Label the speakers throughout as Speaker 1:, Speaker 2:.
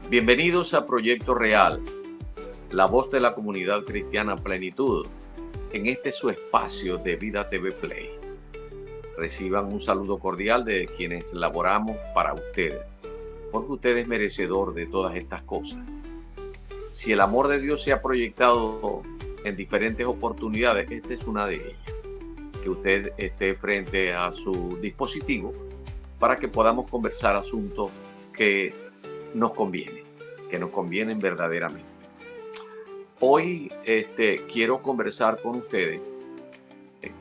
Speaker 1: Bienvenidos a Proyecto Real, la voz de la comunidad cristiana Plenitud, en este su espacio de Vida TV Play. Reciban un saludo cordial de quienes laboramos para ustedes, porque usted es merecedor de todas estas cosas. Si el amor de Dios se ha proyectado en diferentes oportunidades, esta es una de ellas. Que usted esté frente a su dispositivo para que podamos conversar asuntos que nos convienen verdaderamente. Hoy quiero conversar con ustedes, eh,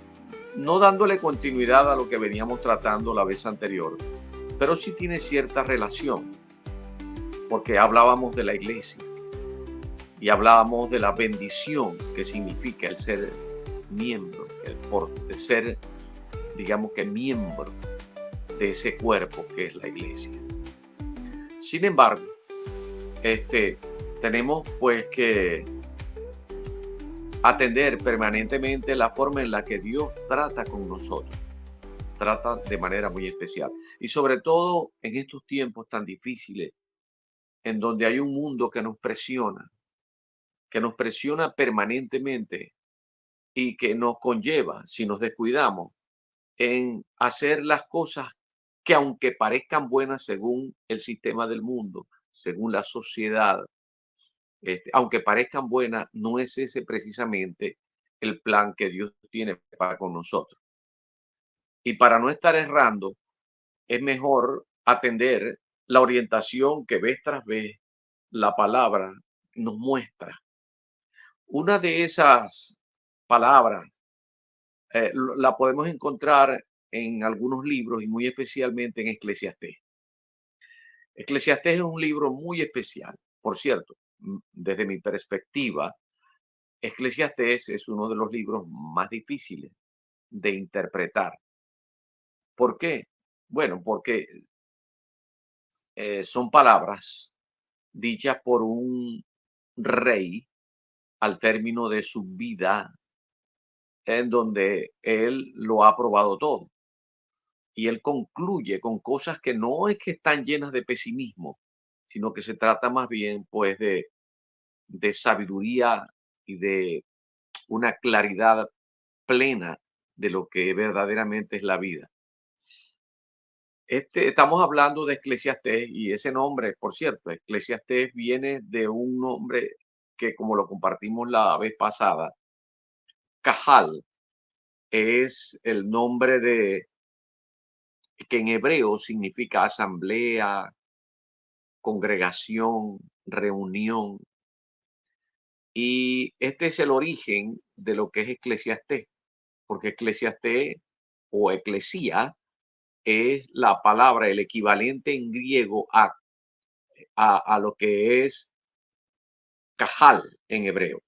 Speaker 1: no dándole continuidad a lo que veníamos tratando la vez anterior, pero sí tiene cierta relación, porque hablábamos de la iglesia y hablábamos de la bendición que significa el ser miembro, el ser, digamos que miembro de ese cuerpo que es la iglesia. Sin embargo, tenemos pues que atender permanentemente la forma en la que Dios trata con nosotros, trata de manera muy especial. Y sobre todo en estos tiempos tan difíciles, en donde hay un mundo que nos presiona permanentemente y que nos conlleva, si nos descuidamos, en hacer las cosas que aunque parezcan buenas según el sistema del mundo, según la sociedad, aunque parezcan buenas, no es ese precisamente el plan que Dios tiene para con nosotros. Y para no estar errando, es mejor atender la orientación que vez tras vez la palabra nos muestra. Una de esas palabras la podemos encontrar en algunos libros y muy especialmente en Eclesiastés. Eclesiastés es un libro muy especial. Por cierto, desde mi perspectiva, Eclesiastés es uno de los libros más difíciles de interpretar. ¿Por qué? Bueno, porque son palabras dichas por un rey al término de su vida, en donde él lo ha probado todo. Y él concluye con cosas que no es que están llenas de pesimismo, sino que se trata más bien pues de sabiduría y de una claridad plena de lo que verdaderamente es la vida. Estamos hablando de Eclesiastés y ese nombre, por cierto, Eclesiastés viene de un nombre que, como lo compartimos la vez pasada, Cajal es el nombre de que en hebreo significa asamblea, congregación, reunión. Y este es el origen de lo que es Eclesiastés, porque Eclesiastés o eclesía es la palabra, el equivalente en griego a lo que es Cajal en hebreo,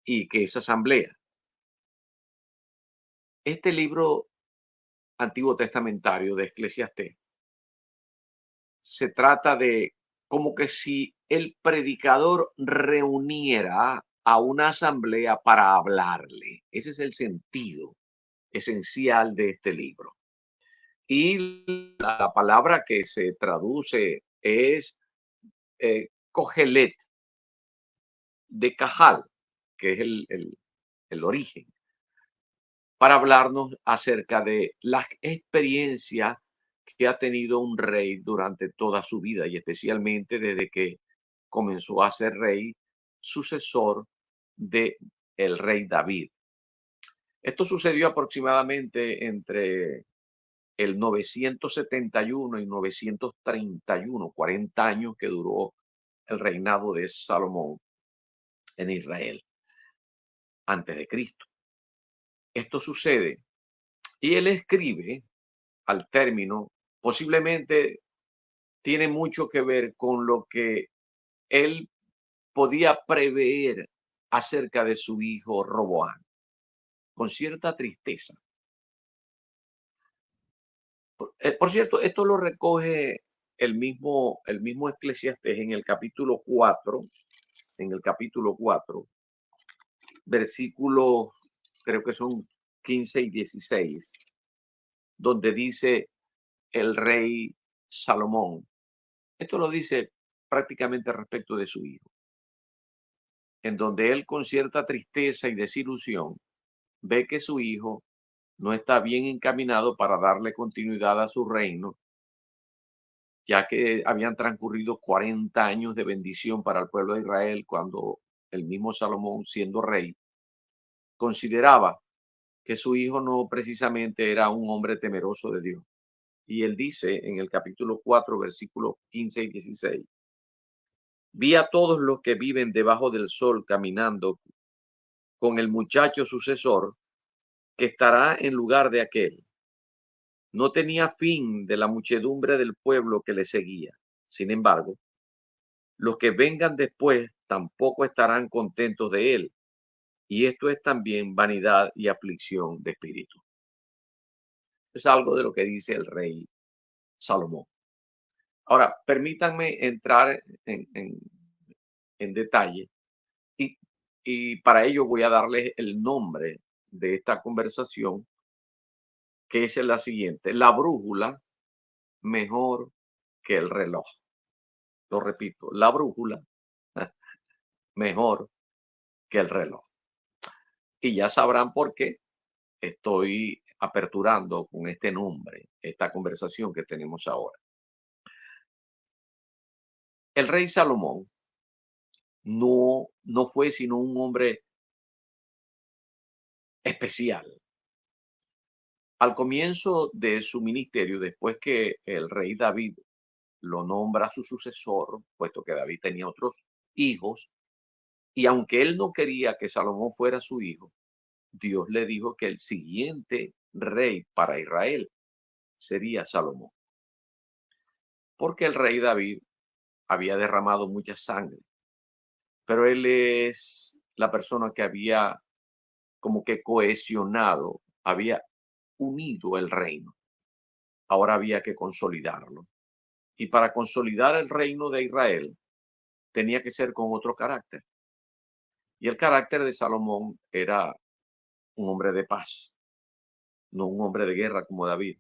Speaker 1: y que es asamblea. Este libro antiguo testamentario de Eclesiastés se trata de como que si el predicador reuniera a una asamblea para hablarle. Ese es el sentido esencial de este libro. Y la palabra que se traduce es Cogelet, de Cajal, que es el origen, para hablarnos acerca de las experiencias que ha tenido un rey durante toda su vida y especialmente desde que comenzó a ser rey, sucesor de el rey David. Esto sucedió aproximadamente entre el 971 y 931, 40 años que duró el reinado de Salomón en Israel antes de Cristo. Esto sucede y él escribe al término, posiblemente tiene mucho que ver con lo que él podía prever acerca de su hijo Roboán, con cierta tristeza. Por cierto, esto lo recoge el mismo Eclesiastés en el capítulo 4, versículos, creo que son 15 y 16, donde dice el rey Salomón. Esto lo dice prácticamente respecto de su hijo, en donde él con cierta tristeza y desilusión ve que su hijo no está bien encaminado para darle continuidad a su reino, ya que habían transcurrido 40 años de bendición para el pueblo de Israel cuando el mismo Salomón, siendo rey, consideraba que su hijo no precisamente era un hombre temeroso de Dios. Y él dice en el capítulo 4, versículos 15 y 16, vi a todos los que viven debajo del sol caminando con el muchacho sucesor que estará en lugar de aquel. No tenía fin de la muchedumbre del pueblo que le seguía. Sin embargo, los que vengan después tampoco estarán contentos de él. Y esto es también vanidad y aflicción de espíritu. Es algo de lo que dice el rey Salomón. Ahora, permítanme entrar en detalle y, y para ello voy a darles el nombre de esta conversación, que es la siguiente: la brújula mejor que el reloj. Lo repito, la brújula mejor que el reloj. Y ya sabrán por qué estoy aperturando con este nombre esta conversación que tenemos ahora. El rey Salomón no fue sino un hombre especial. Al comienzo de su ministerio, después que el rey David lo nombra su sucesor, puesto que David tenía otros hijos, y aunque él no quería que Salomón fuera su hijo, Dios le dijo que el siguiente rey para Israel sería Salomón, porque el rey David había derramado mucha sangre, pero él es la persona que había como que cohesionado, había unido el reino. Ahora había que consolidarlo. Y para consolidar el reino de Israel tenía que ser con otro carácter. Y el carácter de Salomón era un hombre de paz, no un hombre de guerra como David.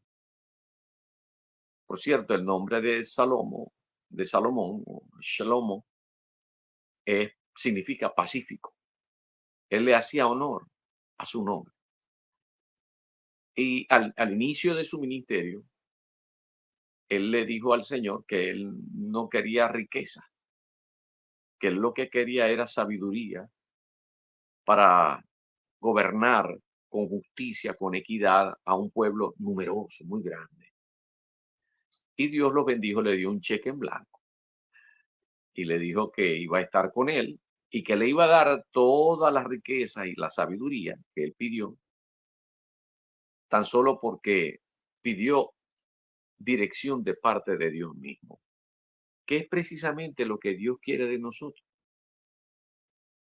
Speaker 1: Por cierto, el nombre de Salomón, o Shlomo, significa pacífico. Él le hacía honor a su nombre. Y al inicio de su ministerio, él le dijo al Señor que él no quería riqueza, que él lo que quería era sabiduría para gobernar con justicia, con equidad a un pueblo numeroso, muy grande. Y Dios lo bendijo, le dio un cheque en blanco y le dijo que iba a estar con él y que le iba a dar todas las riquezas y la sabiduría que él pidió, tan solo porque pidió dirección de parte de Dios mismo, que es precisamente lo que Dios quiere de nosotros.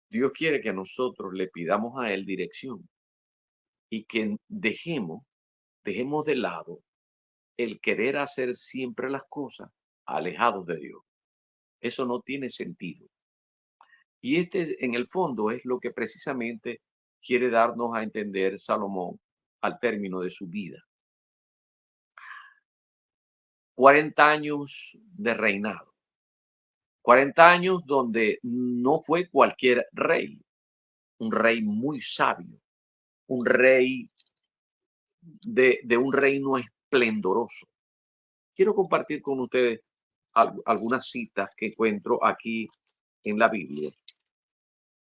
Speaker 1: Dios quiere que nosotros le pidamos a Él dirección y que dejemos de lado el querer hacer siempre las cosas alejados de Dios. Eso no tiene sentido. Y este, en el fondo, es lo que precisamente quiere darnos a entender Salomón al término de su vida. 40 años de reinado. 40 años donde no fue cualquier rey, un rey muy sabio, un rey de un reino esplendoroso. Quiero compartir con ustedes algunas citas que encuentro aquí en la Biblia,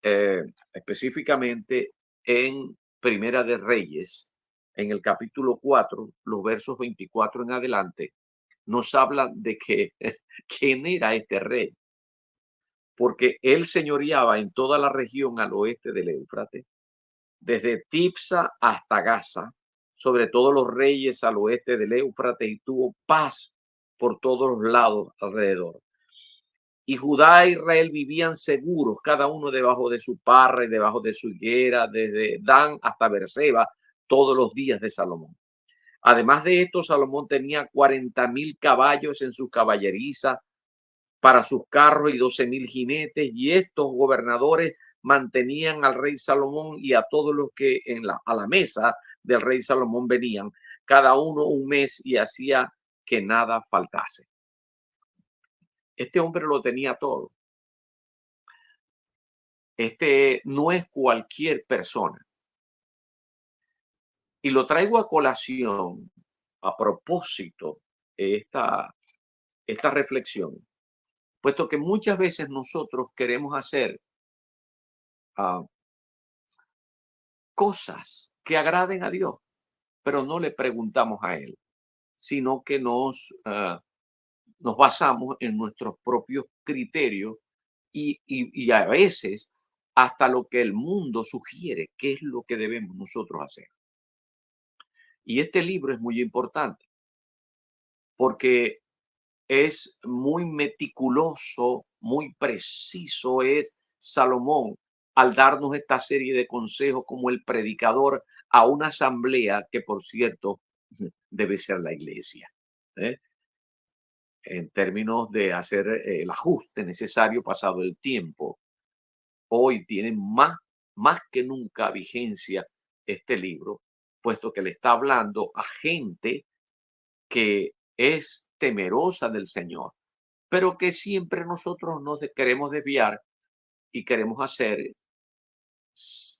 Speaker 1: eh, específicamente en Primera de Reyes, en el capítulo 4, los versos 24 en adelante, nos hablan de que quién era este rey, porque él señoreaba en toda la región al oeste del Éufrates, desde Tipsa hasta Gaza, sobre todos los reyes al oeste del Éufrates, y tuvo paz por todos los lados alrededor. Y Judá e Israel vivían seguros, cada uno debajo de su parra y debajo de su higuera, desde Dan hasta Beerseba, todos los días de Salomón. Además de esto, Salomón tenía 40,000 caballos en sus caballerizas para sus carros y 12,000 jinetes, y estos gobernadores mantenían al rey Salomón y a todos los que a la mesa del rey Salomón venían, cada uno un mes, y hacía que nada faltase. Este hombre lo tenía todo. Este no es cualquier persona. Y lo traigo a colación a propósito de esta reflexión, puesto que muchas veces nosotros queremos hacer ah, cosas que agraden a Dios, pero no le preguntamos a Él, sino que nos basamos en nuestros propios criterios y a veces hasta lo que el mundo sugiere, qué es lo que debemos nosotros hacer. Y este libro es muy importante porque es muy meticuloso, muy preciso, es Salomón al darnos esta serie de consejos como el predicador a una asamblea que, por cierto, debe ser la iglesia, ¿eh? En términos de hacer el ajuste necesario pasado el tiempo. Hoy tiene más que nunca vigencia este libro, puesto que le está hablando a gente que es temerosa del Señor, pero que siempre nosotros queremos desviar y queremos hacer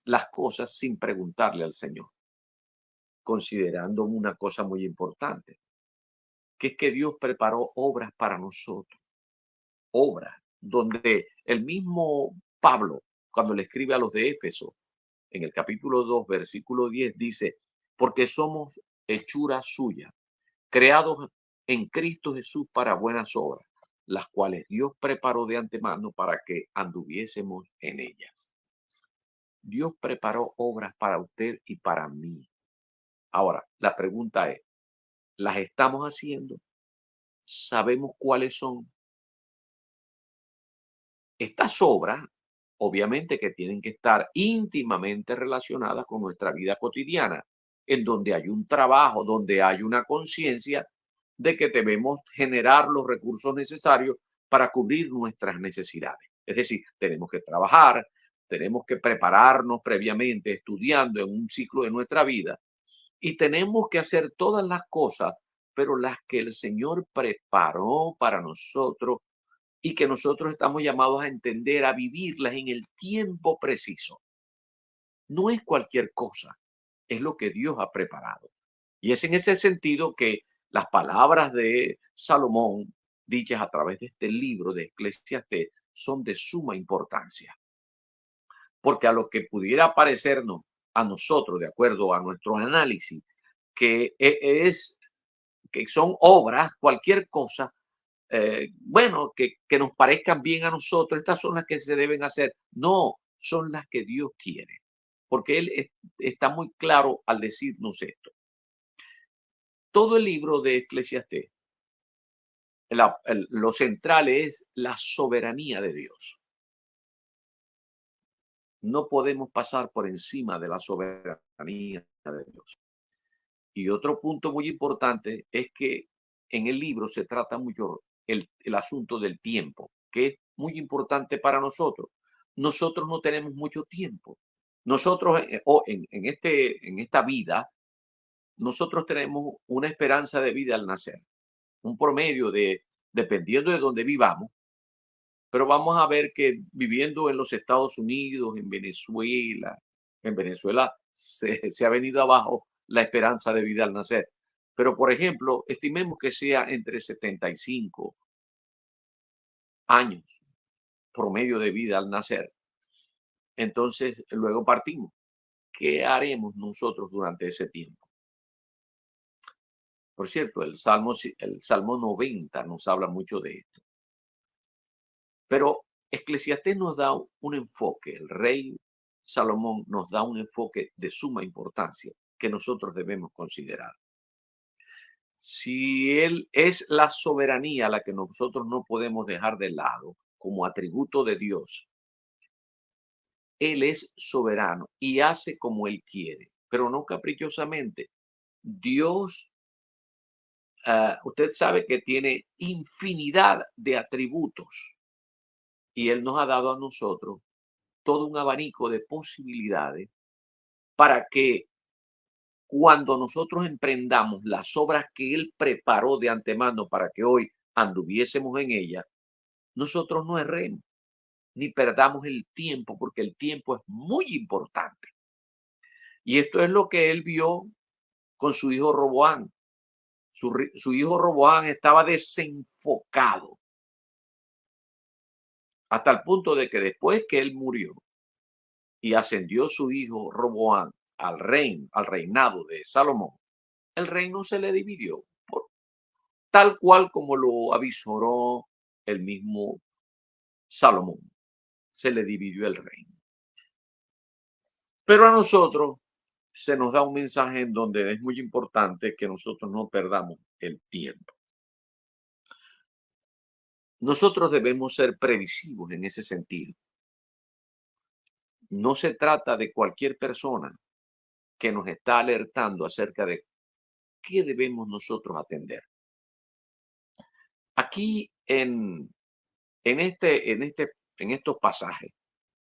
Speaker 1: las cosas sin preguntarle al Señor, considerando una cosa muy importante, que es que Dios preparó obras para nosotros, obras donde el mismo Pablo, cuando le escribe a los de Éfeso, en el capítulo 2 versículo 10 dice, porque somos hechura suya, creados en Cristo Jesús para buenas obras, las cuales Dios preparó de antemano para que anduviésemos en ellas. Dios preparó obras para usted y para mí. Ahora, la pregunta es, ¿las estamos haciendo? ¿Sabemos cuáles son? Estas obras, obviamente que tienen que estar íntimamente relacionadas con nuestra vida cotidiana, en donde hay un trabajo, donde hay una conciencia de que debemos generar los recursos necesarios para cubrir nuestras necesidades. Es decir, tenemos que trabajar, tenemos que prepararnos previamente, estudiando en un ciclo de nuestra vida, y tenemos que hacer todas las cosas, pero las que el Señor preparó para nosotros y que nosotros estamos llamados a entender, a vivirlas en el tiempo preciso. No es cualquier cosa, es lo que Dios ha preparado. Y es en ese sentido que las palabras de Salomón, dichas a través de este libro de Eclesiastés, son de suma importancia. Porque a lo que pudiera parecernos a nosotros, de acuerdo a nuestro análisis, que que son obras, cualquier cosa, bueno, que nos parezcan bien a nosotros, estas son las que se deben hacer. No, son las que Dios quiere, porque está muy claro al decirnos esto. Todo el libro de Eclesiastés, lo central es la soberanía de Dios. No podemos pasar por encima de la soberanía de Dios. Y otro punto muy importante es que en el libro se trata mucho el asunto del tiempo, que es muy importante para nosotros. Nosotros no tenemos mucho tiempo. Nosotros, en esta vida, nosotros tenemos una esperanza de vida al nacer, un promedio dependiendo de donde vivamos, pero vamos a ver que viviendo en los Estados Unidos, en Venezuela se ha venido abajo la esperanza de vida al nacer. Pero, por ejemplo, estimemos que sea entre 75 años promedio de vida al nacer. Entonces, luego partimos. ¿Qué haremos nosotros durante ese tiempo? Por cierto, el Salmo 90 nos habla mucho de esto. Pero Eclesiastés nos da un enfoque, el rey Salomón nos da un enfoque de suma importancia que nosotros debemos considerar. Si él es la soberanía la que nosotros no podemos dejar de lado como atributo de Dios, él es soberano y hace como él quiere, pero no caprichosamente. Dios, usted sabe que tiene infinidad de atributos y él nos ha dado a nosotros todo un abanico de posibilidades para que cuando nosotros emprendamos las obras que Él preparó de antemano para que hoy anduviésemos en ellas, nosotros no erremos ni perdamos el tiempo, porque el tiempo es muy importante. Y esto es lo que él vio con su hijo Roboán. Su hijo Roboán estaba desenfocado hasta el punto de que después que él murió y ascendió su hijo Roboán al reinado de Salomón, el reino se le dividió, tal cual como lo avisoró el mismo Salomón. Se le dividió el reino. Pero a nosotros se nos da un mensaje en donde es muy importante que nosotros no perdamos el tiempo. Nosotros debemos ser previsivos en ese sentido. No se trata de cualquier persona que nos está alertando acerca de qué debemos nosotros atender. Aquí en estos pasajes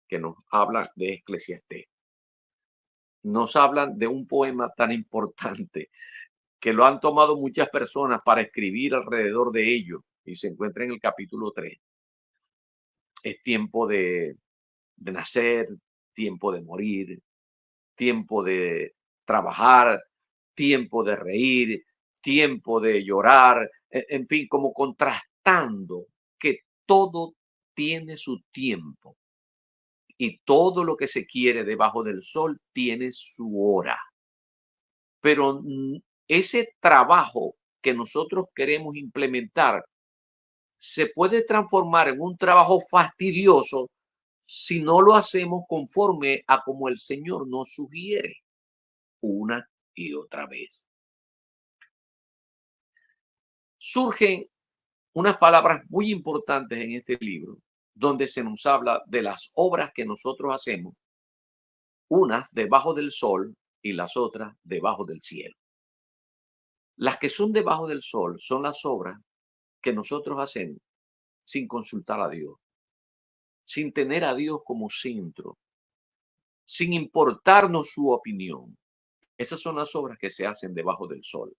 Speaker 1: que nos hablan de Eclesiastés, nos hablan de un poema tan importante que lo han tomado muchas personas para escribir alrededor de ello y se encuentra en el capítulo 3. Es tiempo de nacer, tiempo de morir, tiempo de trabajar, tiempo de reír, tiempo de llorar, en fin, como contrastando que todo tiene su tiempo y todo lo que se quiere debajo del sol tiene su hora. Pero ese trabajo que nosotros queremos implementar se puede transformar en un trabajo fastidioso si no lo hacemos conforme a como el Señor nos sugiere una y otra vez. Surgen unas palabras muy importantes en este libro, donde se nos habla de las obras que nosotros hacemos, unas debajo del sol y las otras debajo del cielo. Las que son debajo del sol son las obras que nosotros hacemos sin consultar a Dios, sin tener a Dios como centro, sin importarnos su opinión. Esas son las obras que se hacen debajo del sol.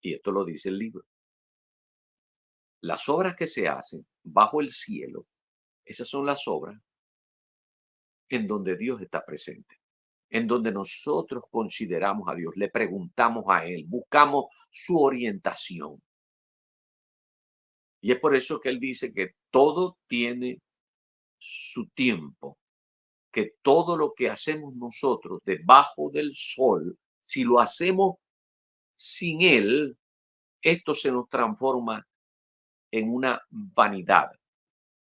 Speaker 1: Y esto lo dice el libro. Las obras que se hacen bajo el cielo, esas son las obras en donde Dios está presente, en donde nosotros consideramos a Dios, le preguntamos a Él, buscamos su orientación. Y es por eso que Él dice que todo tiene su tiempo, que todo lo que hacemos nosotros debajo del sol, si lo hacemos sin Él, esto se nos transforma en una vanidad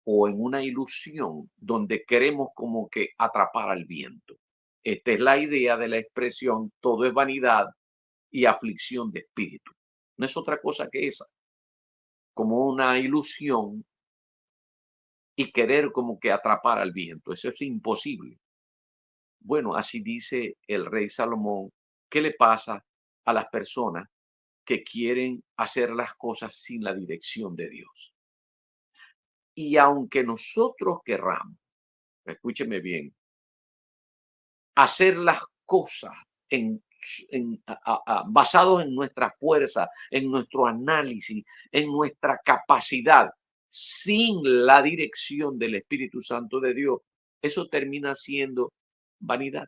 Speaker 1: o en una ilusión donde queremos como que atrapar al viento. Esta es la idea de la expresión todo es vanidad y aflicción de espíritu. No es otra cosa que esa, como una ilusión y querer como que atrapar al viento. Eso es imposible. Bueno, así dice el rey Salomón. ¿Qué le pasa a las personas que quieren hacer las cosas sin la dirección de Dios? Y aunque nosotros querramos, escúcheme bien, hacer las cosas basados en nuestra fuerza, en nuestro análisis, en nuestra capacidad, sin la dirección del Espíritu Santo de Dios, eso termina siendo vanidad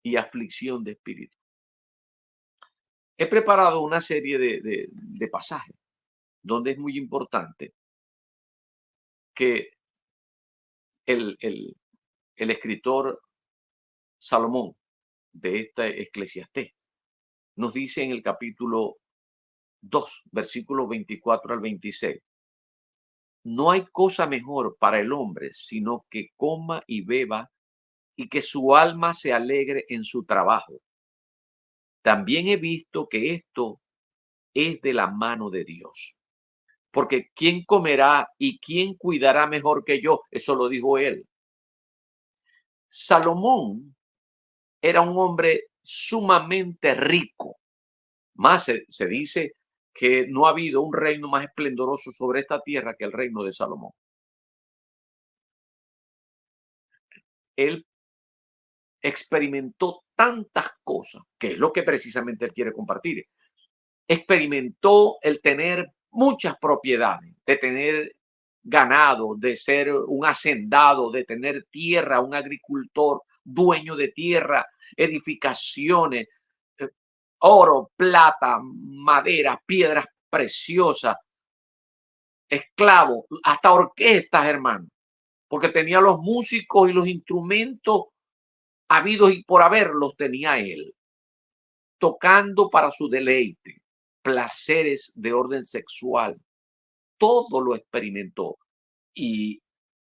Speaker 1: y aflicción de espíritu. He preparado una serie de pasajes donde es muy importante que el, el, el escritor Salomón de esta Eclesiastés nos dice en el capítulo 2, versículos 24 al 26. No hay cosa mejor para el hombre sino que coma y beba y que su alma se alegre en su trabajo. También he visto que esto es de la mano de Dios. Porque ¿quién comerá y quién cuidará mejor que yo? Eso lo dijo él. Salomón era un hombre sumamente rico. Más se dice que no ha habido un reino más esplendoroso sobre esta tierra que el reino de Salomón. Él experimentó tantas cosas, que es lo que precisamente él quiere compartir. Experimentó el tener muchas propiedades, de tener ganado, de ser un hacendado, de tener tierra, un agricultor, dueño de tierra, edificaciones, eh, oro, plata, madera, piedras preciosas, esclavos, hasta orquestas, hermano, porque tenía los músicos y los instrumentos habidos y por haberlos tenía él, tocando para su deleite, placeres de orden sexual, todo lo experimentó. Y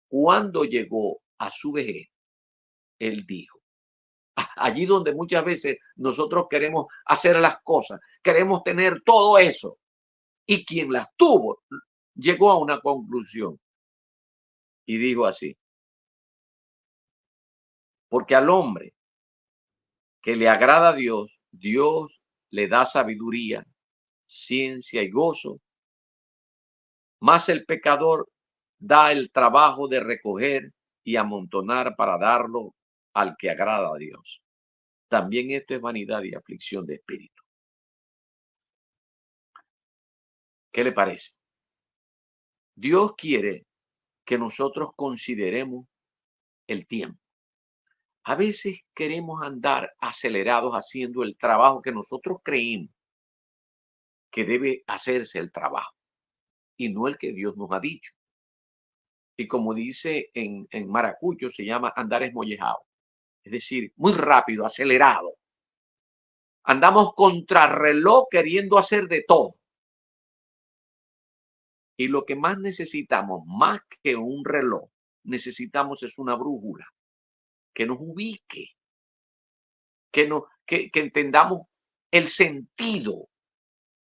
Speaker 1: cuando llegó a su vejez, él dijo, allí donde muchas veces nosotros queremos hacer las cosas, queremos tener todo eso, y quien las tuvo llegó a una conclusión y dijo así, porque al hombre que le agrada a Dios, Dios le da sabiduría, ciencia y gozo, más el pecador da el trabajo de recoger y amontonar para darlo al que agrada a Dios. También esto es vanidad y aflicción de espíritu. ¿Qué le parece? Dios quiere que nosotros consideremos el tiempo. A veces queremos andar acelerados haciendo el trabajo que nosotros creemos que debe hacerse el trabajo y no el que Dios nos ha dicho. Y como dice en maracucho, se llama andar esmollejado. Es decir, muy rápido, acelerado. Andamos contrarreloj queriendo hacer de todo. Y lo que más necesitamos, más que un reloj, necesitamos es una brújula que nos ubique, que entendamos el sentido,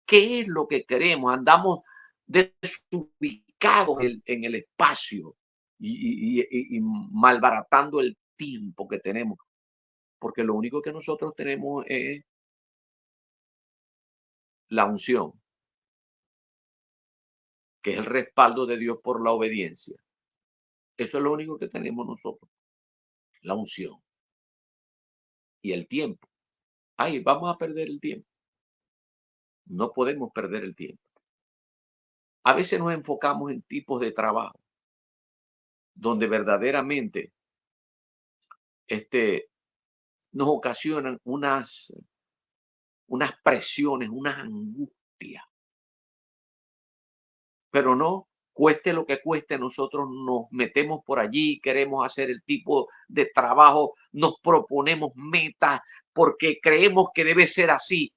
Speaker 1: qué es lo que queremos. Andamos desubicados en el espacio y malbaratando el tiempo que tenemos, porque lo único que nosotros tenemos es la unción, que es el respaldo de Dios por la obediencia. Eso es lo único que tenemos nosotros, la unción y el tiempo. Ay, vamos a perder el tiempo. No podemos perder el tiempo. A veces nos enfocamos en tipos de trabajo donde verdaderamente este, nos ocasionan unas presiones, unas angustias, pero no, cueste lo que cueste, nosotros nos metemos por allí, queremos hacer el tipo de trabajo, nos proponemos metas porque creemos que debe ser así.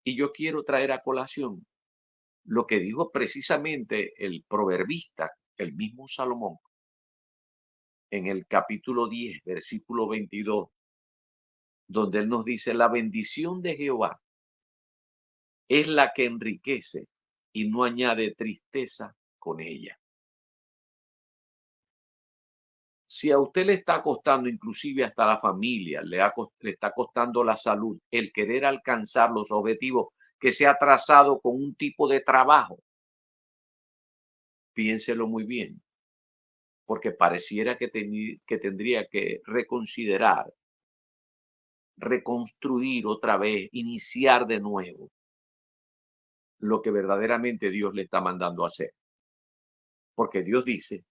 Speaker 1: Y yo quiero traer a colación lo que dijo precisamente el proverbista, el mismo Salomón, en el capítulo 10, versículo 22, donde él nos dice, la bendición de Jehová es la que enriquece y no añade tristeza con ella. Si a usted le está costando, inclusive hasta la familia, le está costando la salud, el querer alcanzar los objetivos que se ha trazado con un tipo de trabajo, piénselo muy bien, porque pareciera que tendría que reconsiderar, reconstruir otra vez, iniciar de nuevo lo que verdaderamente Dios le está mandando a hacer. Porque Dios dice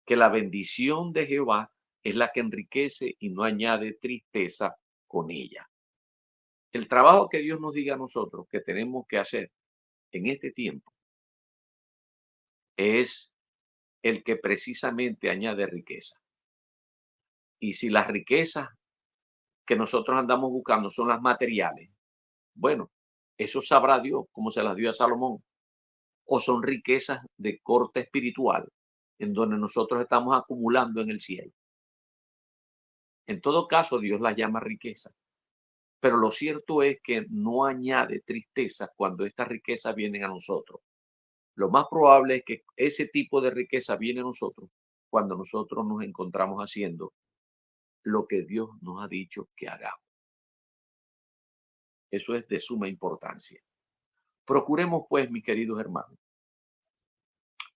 Speaker 1: que la bendición de Jehová es la que enriquece y no añade tristeza con ella. El trabajo que Dios nos diga a nosotros que tenemos que hacer en este tiempo es el que precisamente añade riqueza. Y si las riquezas que nosotros andamos buscando son las materiales, bueno, eso sabrá Dios cómo se las dio a Salomón. O son riquezas de corte espiritual, en donde nosotros estamos acumulando en el cielo. En todo caso, Dios las llama riqueza. Pero lo cierto es que no añade tristeza cuando estas riquezas vienen a nosotros. Lo más probable es que ese tipo de riqueza viene a nosotros cuando nosotros nos encontramos haciendo lo que Dios nos ha dicho que hagamos. Eso es de suma importancia. Procuremos, pues, mis queridos hermanos,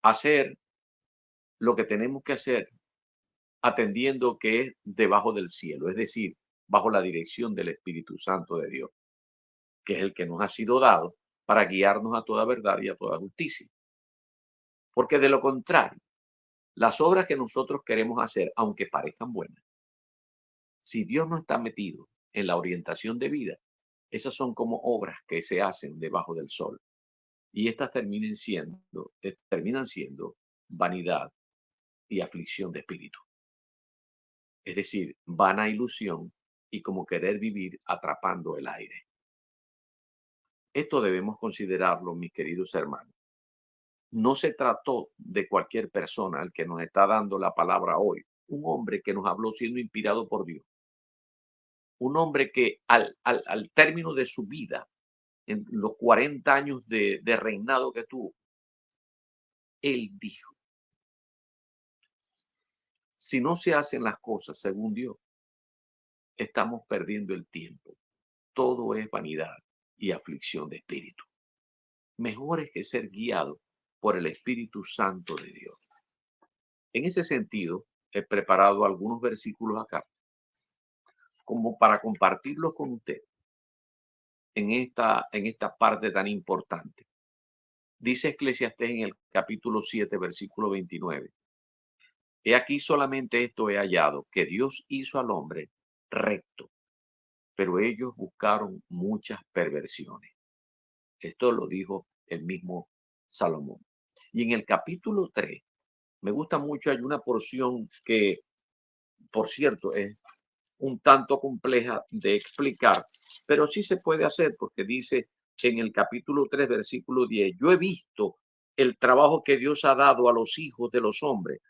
Speaker 1: hacer lo que tenemos que hacer atendiendo que es debajo del cielo, es decir, bajo la dirección del Espíritu Santo de Dios, que es el que nos ha sido dado para guiarnos a toda verdad y a toda justicia. Porque de lo contrario, las obras que nosotros queremos hacer, aunque parezcan buenas, si Dios no está metido en la orientación de vida, esas son como obras que se hacen debajo del sol. Y estas terminan siendo vanidad y aflicción de espíritu. Es decir, vana ilusión y como querer vivir atrapando el aire. Esto debemos considerarlo, mis queridos hermanos. No se trató de cualquier persona al que nos está dando la palabra hoy. Un hombre que nos habló siendo inspirado por Dios. Un hombre que al término de su vida, en los 40 años de reinado que tuvo, él dijo, si no se hacen las cosas según Dios, estamos perdiendo el tiempo. Todo es vanidad y aflicción de espíritu. Mejor es que ser guiado por el Espíritu Santo de Dios. En ese sentido, he preparado algunos versículos acá como para compartirlos con usted en esta parte tan importante. Dice Eclesiastés en el capítulo 7, versículo 29. He aquí solamente esto he hallado, que Dios hizo al hombre recto, pero ellos buscaron muchas perversiones. Esto lo dijo el mismo Salomón. Y en el capítulo 3, me gusta mucho, hay una porción que, por cierto, es un tanto compleja de explicar, pero sí se puede hacer porque dice en el capítulo 3, versículo 10, yo he visto el trabajo que Dios ha dado a los hijos de los hombres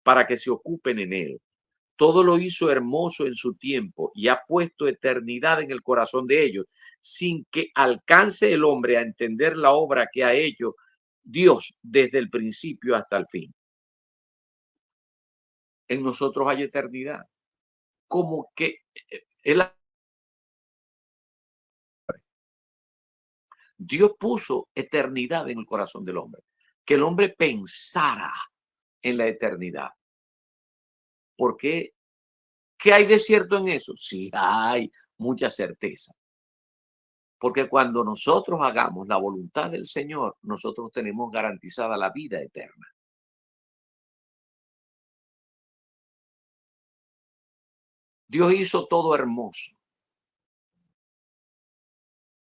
Speaker 1: para que se ocupen en él. Todo lo hizo hermoso en su tiempo y ha puesto eternidad en el corazón de ellos, sin que alcance el hombre a entender la obra que ha hecho Dios desde el principio hasta el fin. En nosotros hay eternidad. Como que él, Dios puso eternidad en el corazón del hombre, que el hombre pensara en la eternidad. ¿Por qué? ¿Qué hay de cierto en eso? Sí, hay mucha certeza. Porque cuando nosotros hagamos la voluntad del Señor, nosotros tenemos garantizada la vida eterna. Dios hizo todo hermoso.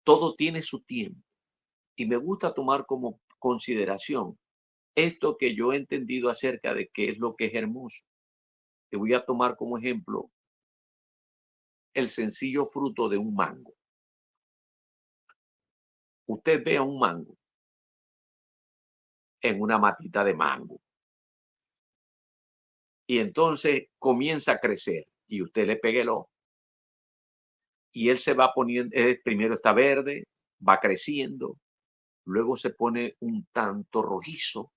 Speaker 1: Todo tiene su tiempo. Y me gusta tomar como consideración esto que yo he entendido acerca de qué es lo que es hermoso. Te voy a tomar como ejemplo el sencillo fruto de un mango. Usted ve a un mango en una matita de mango y entonces comienza a crecer y usted le pega el ojo y él se va poniendo, primero está verde, va creciendo, luego se pone un tanto rojizo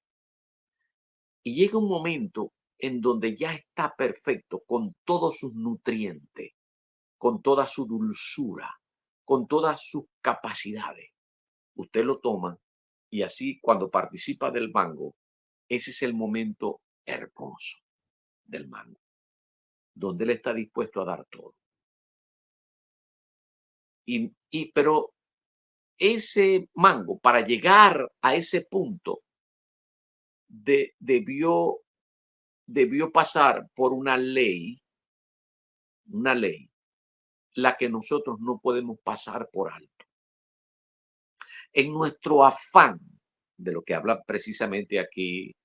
Speaker 1: y llega un momento en donde ya está perfecto con todos sus nutrientes, con toda su dulzura, con todas sus capacidades. Usted lo toma y así cuando participa del mango, ese es el momento hermoso del mango, donde él está dispuesto a dar todo. Pero ese mango, para llegar a ese punto, debió pasar por una ley, la que nosotros no podemos pasar por alto. En nuestro afán, de lo que habla precisamente aquí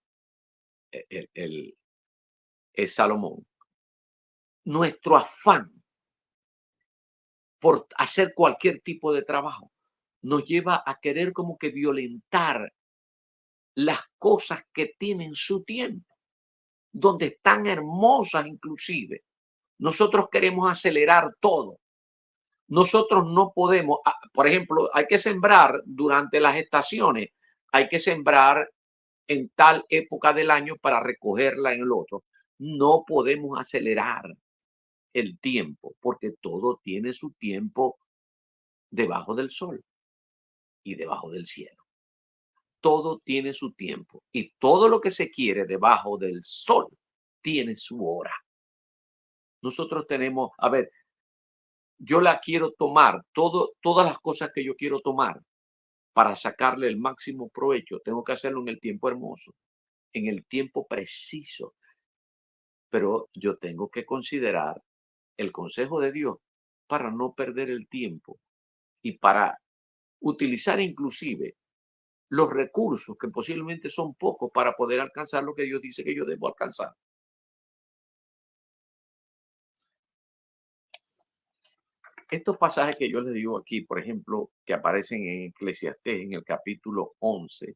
Speaker 1: el Salomón, nuestro afán por hacer cualquier tipo de trabajo nos lleva a querer como que violentar las cosas que tienen su tiempo, donde están hermosas inclusive. Nosotros queremos acelerar todo. Nosotros no podemos, por ejemplo, hay que sembrar durante las estaciones, hay que sembrar en tal época del año para recogerla en el otro. No podemos acelerar el tiempo porque todo tiene su tiempo debajo del sol y debajo del cielo. Todo tiene su tiempo y todo lo que se quiere debajo del sol tiene su hora. Nosotros tenemos, a ver, yo la quiero tomar, todas las cosas que yo quiero tomar para sacarle el máximo provecho, tengo que hacerlo en el tiempo hermoso, en el tiempo preciso, pero yo tengo que considerar el consejo de Dios para no perder el tiempo y para utilizar inclusive los recursos que posiblemente son pocos para poder alcanzar lo que Dios dice que yo debo alcanzar. Estos pasajes que yo les digo aquí, por ejemplo, que aparecen en Eclesiastés en el capítulo 11,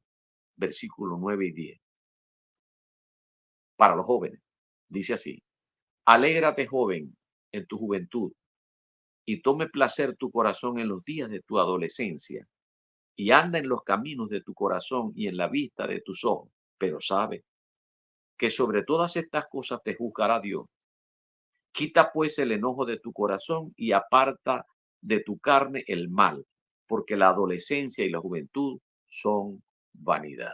Speaker 1: versículos 9 y 10, para los jóvenes, dice así: alégrate, joven, en tu juventud, y tome placer tu corazón en los días de tu adolescencia, y anda en los caminos de tu corazón y en la vista de tus ojos. Pero sabe que sobre todas estas cosas te juzgará Dios. Quita pues el enojo de tu corazón y aparta de tu carne el mal, porque la adolescencia y la juventud son vanidad.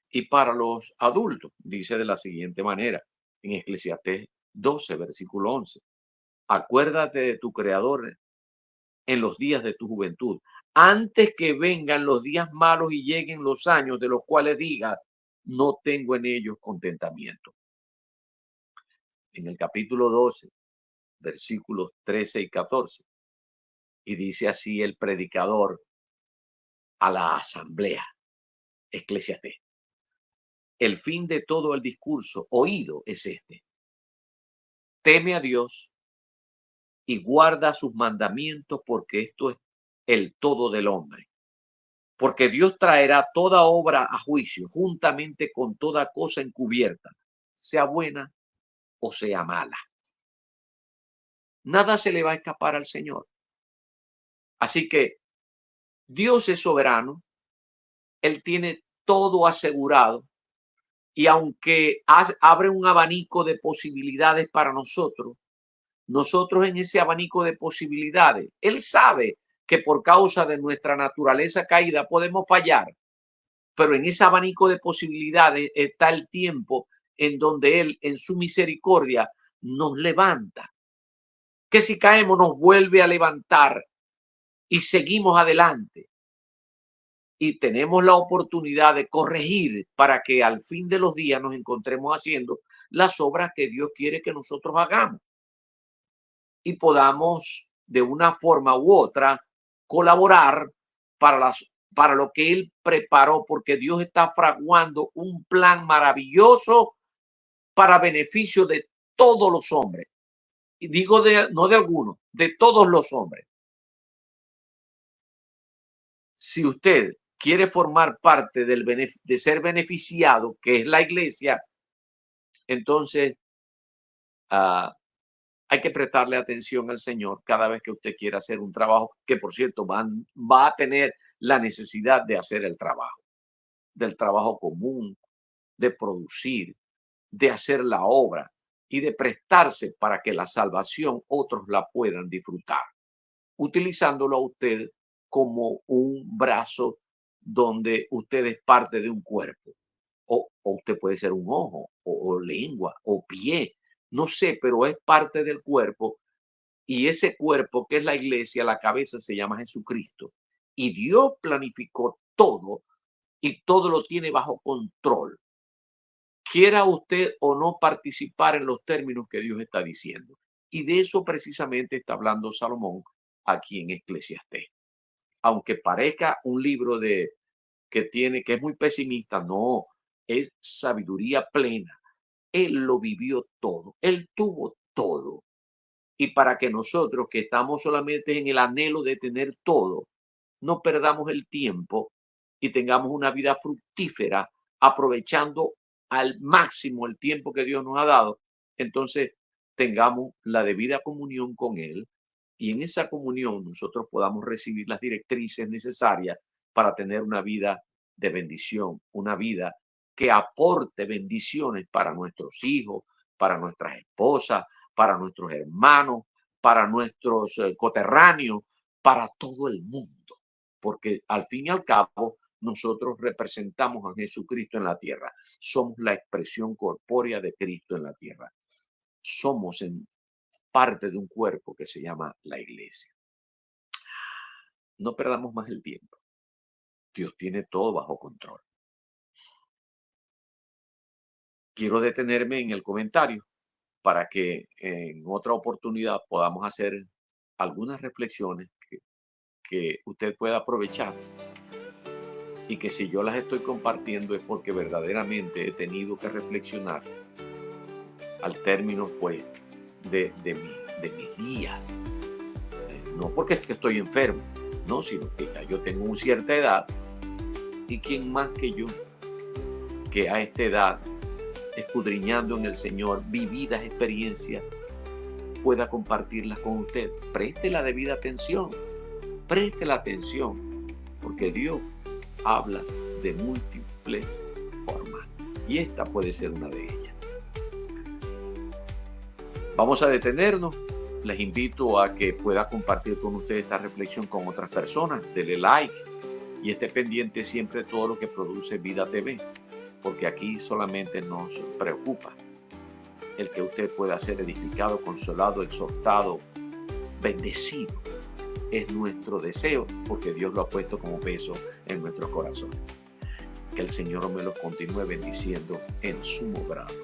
Speaker 1: Y para los adultos, dice de la siguiente manera, en Eclesiastés 12, versículo 11: acuérdate de tu Creador en los días de tu juventud, antes que vengan los días malos y lleguen los años de los cuales digas, no tengo en ellos contentamiento. En el capítulo 12, versículos 13 y 14, y dice así el predicador a la asamblea: Eclesiastés, el fin de todo el discurso oído es este: teme a Dios y guarda sus mandamientos, porque esto es el todo del hombre. Porque Dios traerá toda obra a juicio, juntamente con toda cosa encubierta, sea buena o sea mala. Nada se le va a escapar al Señor. Así que Dios es soberano, Él tiene todo asegurado, y aunque abre un abanico de posibilidades para nosotros, nosotros en ese abanico de posibilidades, Él sabe que por causa de nuestra naturaleza caída podemos fallar, pero en ese abanico de posibilidades está el tiempo en donde Él, en su misericordia, nos levanta. Que si caemos, nos vuelve a levantar y seguimos adelante. Y tenemos la oportunidad de corregir para que al fin de los días nos encontremos haciendo las obras que Dios quiere que nosotros hagamos y podamos de una forma u otra colaborar para lo que Él preparó, porque Dios está fraguando un plan maravilloso para beneficio de todos los hombres. Y digo no de algunos, de todos los hombres. Si usted quiere formar parte de ser beneficiado, que es la iglesia, entonces ah, hay que prestarle atención al Señor cada vez que usted quiera hacer un trabajo, que por cierto va a tener la necesidad de hacer el trabajo, del trabajo común, de producir, de hacer la obra y de prestarse para que la salvación otros la puedan disfrutar, utilizándolo a usted como un brazo donde usted es parte de un cuerpo. O usted puede ser un ojo, o lengua, o pie, no sé, pero es parte del cuerpo, y ese cuerpo que es la iglesia, la cabeza se llama Jesucristo. Y Dios planificó todo y todo lo tiene bajo control. Quiera usted o no participar en los términos que Dios está diciendo. Y de eso precisamente está hablando Salomón aquí en Eclesiastés. Aunque parezca un libro que es muy pesimista, no, es sabiduría plena. Él lo vivió todo, él tuvo todo. Y para que nosotros que estamos solamente en el anhelo de tener todo, no perdamos el tiempo y tengamos una vida fructífera aprovechando al máximo el tiempo que Dios nos ha dado, entonces tengamos la debida comunión con Él, y en esa comunión nosotros podamos recibir las directrices necesarias para tener una vida de bendición, una vida que aporte bendiciones para nuestros hijos, para nuestras esposas, para nuestros hermanos, para nuestros coterráneos, para todo el mundo, porque al fin y al cabo nosotros representamos a Jesucristo en la tierra. Somos la expresión corpórea de Cristo en la tierra. Somos en parte de un cuerpo que se llama la iglesia. No perdamos más el tiempo. Dios tiene todo bajo control. Quiero detenerme en el comentario para que en otra oportunidad podamos hacer algunas reflexiones que usted pueda aprovechar y que si yo las estoy compartiendo es porque verdaderamente he tenido que reflexionar al término pues de mis días. No porque es que estoy enfermo, no, sino que ya yo tengo una cierta edad y quién más que yo que a esta edad, escudriñando en el Señor, vividas experiencias, pueda compartirlas con usted. Preste la debida atención, preste la atención, porque Dios habla de múltiples formas y esta puede ser una de ellas. Vamos a detenernos. Les invito a que pueda compartir con ustedes esta reflexión con otras personas. Dele like y esté pendiente siempre de todo lo que produce Vida TV, porque aquí solamente nos preocupa el que usted pueda ser edificado, consolado, exhortado, bendecido. Es nuestro deseo, porque Dios lo ha puesto como peso en nuestros corazones. Que el Señor me los continúe bendiciendo en sumo grado.